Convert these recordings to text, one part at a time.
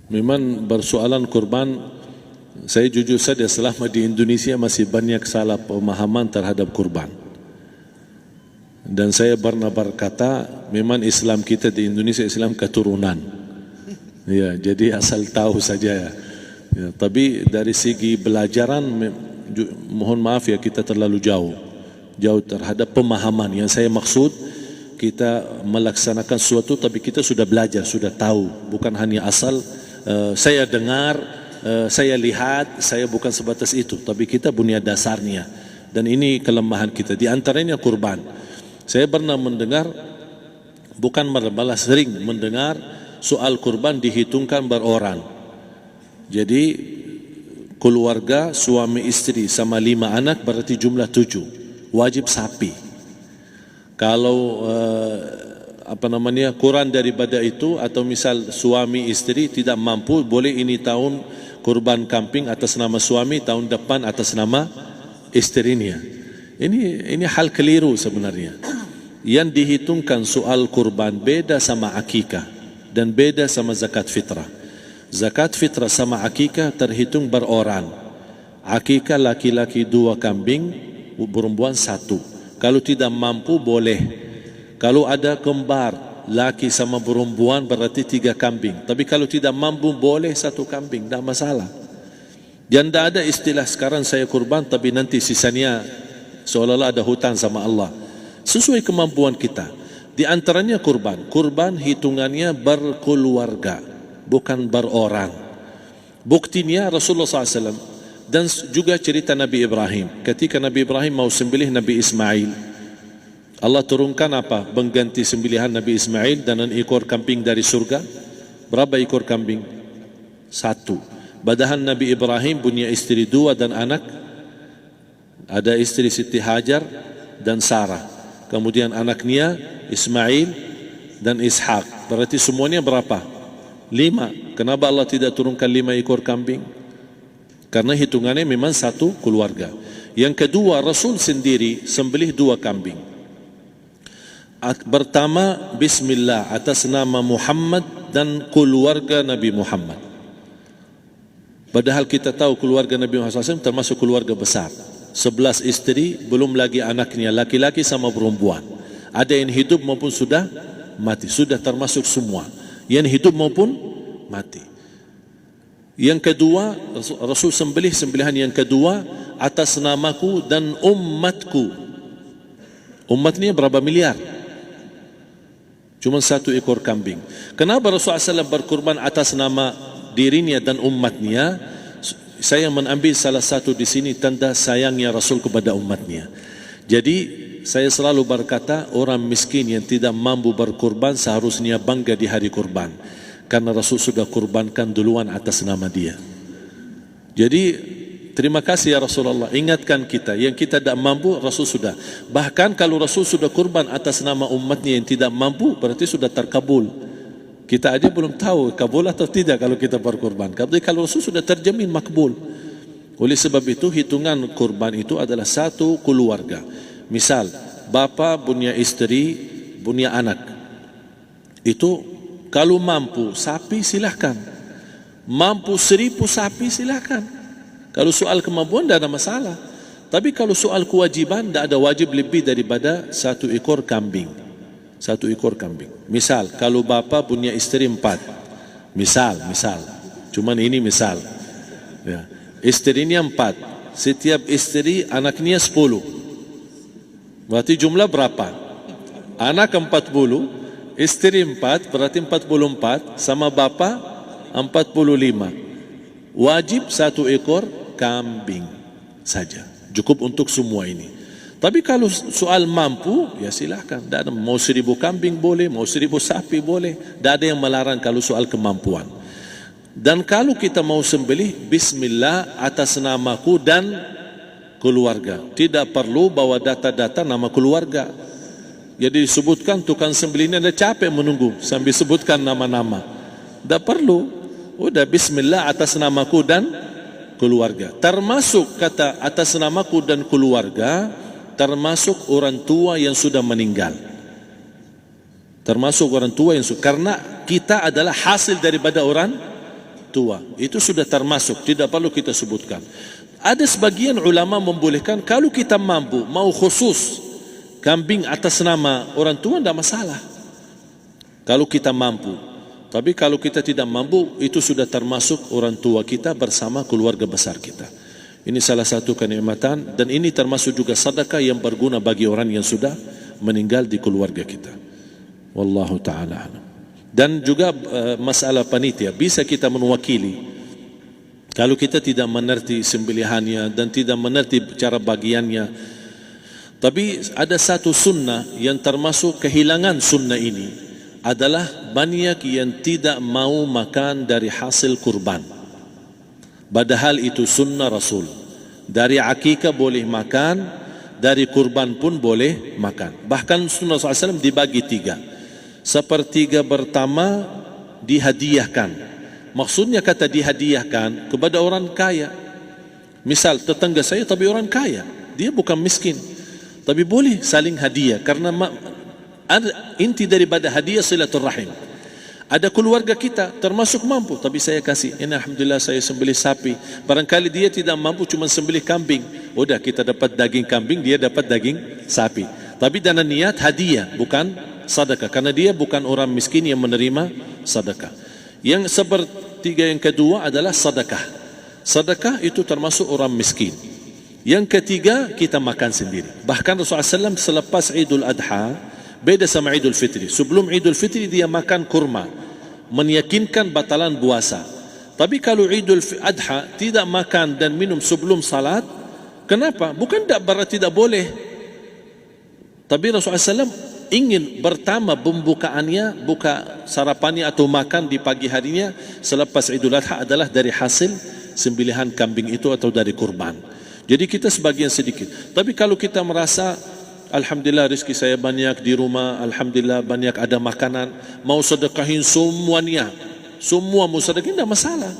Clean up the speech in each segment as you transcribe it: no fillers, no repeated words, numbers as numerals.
Memang persoalan kurban, saya jujur saja selama di Indonesia masih banyak salah pemahaman terhadap kurban. Dan saya pernah berkata, memang Islam kita di Indonesia Islam keturunan. Ya, jadi asal tahu saja ya. Ya, tapi dari segi belajaran, mohon maaf ya, kita terlalu jauh terhadap pemahaman. Yang saya maksud, kita melaksanakan sesuatu tapi kita sudah belajar, sudah tahu, bukan hanya asal saya dengar, saya lihat, saya bukan sebatas itu, tapi kita punya dasarnya. Dan ini kelemahan kita, di antaranya kurban. Saya pernah mendengar, bukan malah sering mendengar soal kurban dihitungkan berorang. Jadi keluarga suami istri sama 5 anak berarti jumlah 7, wajib sapi. Kalau kurang daripada itu, atau misal suami istri tidak mampu, boleh ini tahun kurban kambing atas nama suami, tahun depan atas nama istrinya. Ini hal keliru sebenarnya. Yang dihitungkan soal kurban beda sama akikah dan beda sama zakat fitrah. Zakat fitrah sama akikah terhitung berorang. Akikah laki-laki 2 kambing, perempuan 1. Kalau tidak mampu boleh. Kalau ada kembar laki sama perempuan berarti 3 kambing. Tapi kalau tidak mampu boleh 1 kambing, tidak masalah. Dan tidak ada istilah sekarang saya kurban tapi nanti sisanya seolah-olah ada hutang sama Allah. Sesuai kemampuan kita. Di antaranya kurban. Kurban hitungannya berkeluarga, bukan berorang. Buktinya Rasulullah SAW dan juga cerita Nabi Ibrahim. Ketika Nabi Ibrahim mau sembelih Nabi Ismail, Allah turunkan apa? Mengganti sembelihan Nabi Ismail dengan ekor kambing dari surga. Berapa ekor kambing? 1. Padahal Nabi Ibrahim punya istri 2 dan anak. Ada istri Siti Hajar dan Sarah. Kemudian anaknya Ismail dan Ishak. Berarti semuanya berapa? 5. Kenapa Allah tidak turunkan 5 ekor kambing? Karena hitungannya memang 1 keluarga. Yang kedua, Rasul sendiri sembelih 2 kambing. Pertama, Bismillah atas nama Muhammad dan keluarga Nabi Muhammad. Padahal kita tahu keluarga Nabi Muhammad SAW termasuk keluarga besar. 11 istri, belum lagi anaknya, laki-laki sama perempuan. Ada yang hidup maupun sudah mati, sudah termasuk semua. Yang hidup maupun mati. Yang kedua, Rasul sembelih sembelihan yang kedua atas namaku dan umatku. Umatnya berapa miliar? Cuma 1 ekor kambing. Kenapa Rasulullah SAW berkurban atas nama dirinya dan umatnya? Saya mengambil salah satu di sini tanda sayangnya Rasul kepada umatnya. Jadi saya selalu berkata, orang miskin yang tidak mampu berkurban seharusnya bangga di hari kurban, karena Rasul sudah kurbankan duluan atas nama dia. Jadi terima kasih ya Rasulullah, ingatkan kita. Yang kita tidak mampu, Rasul sudah. Bahkan kalau Rasul sudah kurban atas nama umatnya yang tidak mampu, berarti sudah terkabul. Kita aja belum tahu kabul atau tidak kalau kita berkurban. Tapi kalau Rasul sudah terjamin makbul. Oleh sebab itu, hitungan kurban itu adalah 1 keluarga. Misal, bapa punya istri, punya anak. Itu kalau mampu sapi silahkan. Mampu 1000 sapi silahkan. Kalau soal kemampuan tidak ada masalah. Tapi kalau soal kewajiban, tidak ada wajib lebih daripada 1 ekor kambing. 1 ekor kambing. Misal, kalau bapa punya istri 4. Misal. Cuman ini misal. Ya. Istrinya 4. Setiap istri anaknya 10. Berarti jumlah berapa? Anak 40, istri 4, berarti 44, sama bapa 45. Wajib 1 ekor kambing saja, cukup untuk semua ini. Tapi kalau soal mampu, ya silahkan. Mau 1000 kambing boleh, mau 1000 sapi boleh. Tidak ada yang melarang kalau soal kemampuan. Dan kalau kita mau sembelih, Bismillah atas namaku dan keluarga. Tidak perlu bawa data-data nama keluarga. Jadi disebutkan tukang sembelihnya ada capek menunggu sambil sebutkan nama-nama. Tidak perlu. Udah Bismillah atas namaku dan keluarga. Termasuk kata atas namaku dan keluarga, termasuk orang tua yang sudah meninggal. Termasuk orang tua yang sudah, karena kita adalah hasil daripada orang tua. Itu sudah termasuk, tidak perlu kita sebutkan. Ada sebagian ulama membolehkan kalau kita mampu, mau khusus kambing atas nama orang tua, tidak masalah. Kalau kita mampu. Tapi kalau kita tidak mampu, itu sudah termasuk orang tua kita bersama keluarga besar kita. Ini salah satu kenikmatan, dan ini termasuk juga sedekah yang berguna bagi orang yang sudah meninggal di keluarga kita. Wallahu ta'ala alam. Dan juga masalah panitia, bisa kita mewakili. Kalau kita tidak mengerti sembelihannya dan tidak mengerti cara bagiannya. Tapi ada satu sunnah yang termasuk kehilangan sunnah ini, adalah banyak yang tidak mau makan dari hasil kurban. Padahal itu sunnah Rasul. Dari akikah boleh makan, dari kurban pun boleh makan. Bahkan sunnah SAW dibagi 3. Sepertiga pertama dihadiahkan. Maksudnya kata dihadiahkan kepada orang kaya. Misal tetangga saya tapi orang kaya, dia bukan miskin, tapi boleh saling hadiah. Karena inti daripada hadiah silaturrahim. Ada keluarga kita termasuk mampu, tapi saya kasih, ini alhamdulillah saya sembelih sapi. Barangkali dia tidak mampu, cuma sembelih kambing. Udah, kita dapat daging kambing, dia dapat daging sapi. Tapi dengan niat hadiah, bukan sedekah, karena dia bukan orang miskin yang menerima sedekah. Yang sepertiga yang kedua adalah sedekah. Sedekah itu termasuk orang miskin. Yang ketiga, kita makan sendiri. Bahkan Rasulullah SAW selepas Idul Adha, beda sama Idul Fitri. Sebelum Idul Fitri dia makan kurma, meyakinkan batalan puasa. Tapi kalau Idul Adha tidak makan dan minum sebelum salat, kenapa? Bukan berarti tidak boleh. Tapi Rasulullah SAW ingin pertama pembukaannya, buka sarapannya atau makan di pagi harinya selepas Idul Adha adalah dari hasil sembelihan kambing itu atau dari kurban. Jadi kita sebagian sedikit. Tapi kalau kita merasa alhamdulillah rezeki saya banyak di rumah, alhamdulillah banyak ada makanan, mau sedekahin semuanya, semua mau sedekahin, tidak masalah.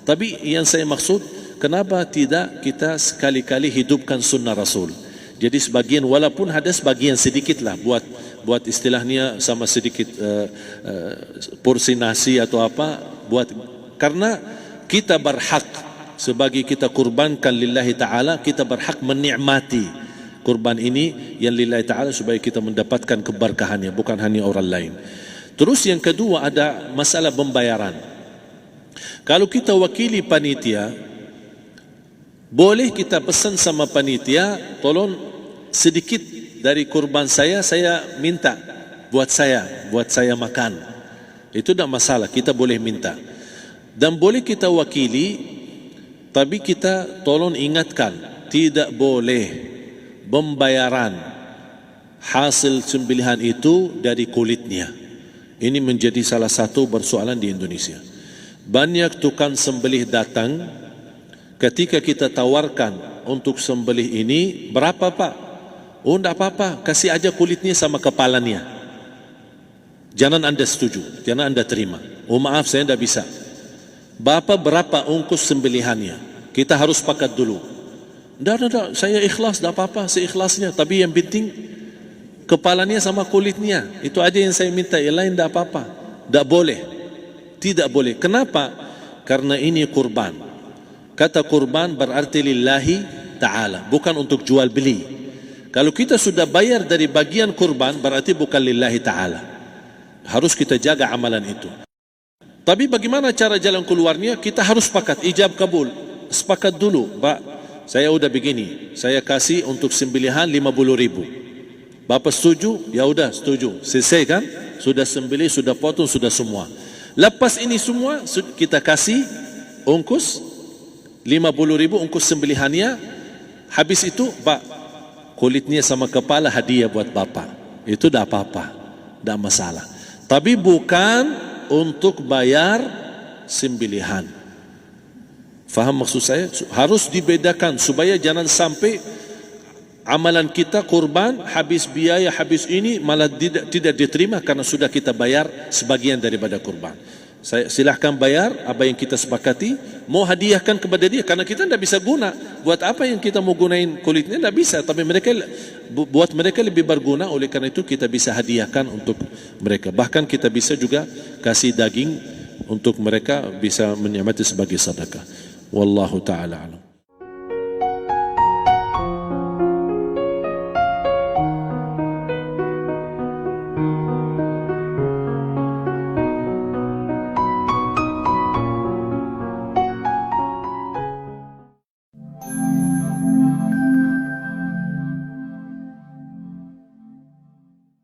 Tapi yang saya maksud, kenapa tidak kita sekali-kali hidupkan sunnah Rasul? Jadi sebagian, walaupun ada sebagian sedikit lah, buat istilahnya sama sedikit porsi nasi atau apa, karena kita berhak sebagai kita kurbankan lillahi ta'ala, kita berhak menikmati kurban ini yang lillahi ta'ala supaya kita mendapatkan keberkahannya, bukan hanya orang lain. Terus yang kedua ada masalah pembayaran. Kalau kita wakili panitia, boleh kita pesan sama panitia, tolong sedikit dari kurban saya minta buat saya makan. Itu tidak masalah, kita boleh minta. Dan boleh kita wakili, tapi kita tolong ingatkan, tidak boleh pembayaran hasil sembelihan itu dari kulitnya. Ini menjadi salah satu persoalan di Indonesia. Banyak tukang sembelih datang, ketika kita tawarkan untuk sembelih ini, berapa Pak? Oh, tidak apa-apa, kasih aja kulitnya sama kepalanya. Jangan Anda setuju, jangan Anda terima. Oh maaf, saya tidak bisa. Bapak berapa ongkos sembelihannya? Kita harus sepakat dulu. Tidak, saya ikhlas, tidak apa-apa, seikhlasnya. Tapi yang penting kepalanya sama kulitnya. Itu aja yang saya minta, yang lain tidak apa-apa. Tidak boleh. Tidak boleh. Kenapa? Karena ini kurban. Kata kurban berarti lillahi ta'ala, bukan untuk jual beli. Kalau kita sudah bayar dari bagian kurban, berarti bukan lillahi ta'ala. Harus kita jaga amalan itu. Tapi bagaimana cara jalan keluarnya? Kita harus sepakat, ijab kabul. Sepakat dulu, Pak, saya udah begini, saya kasih untuk sembelihan 50.000. Bapak setuju? Ya udah setuju. Selesai kan? Sudah sembelih, sudah potong, sudah semua. Lepas ini semua, kita kasih ongkos 50.000 ongkos sembelihannya. Habis itu, Pak, kulitnya sama kepala hadiah buat Bapak. Itu tidak apa-apa, tidak masalah. Tapi bukan untuk bayar sembelihan. Faham maksud saya? Harus dibedakan supaya jangan sampai amalan kita kurban habis biaya, habis ini malah tidak diterima karena sudah kita bayar sebagian daripada kurban. Saya silahkan bayar apa yang kita sepakati, mau hadiahkan kepada dia karena kita tidak bisa guna. Buat apa yang kita mau gunain kulitnya, tidak bisa. Tapi mereka, buat mereka lebih berguna, oleh karena itu kita bisa hadiahkan untuk mereka. Bahkan kita bisa juga kasih daging untuk mereka bisa menikmati sebagai sedekah. Wallahu taala alam.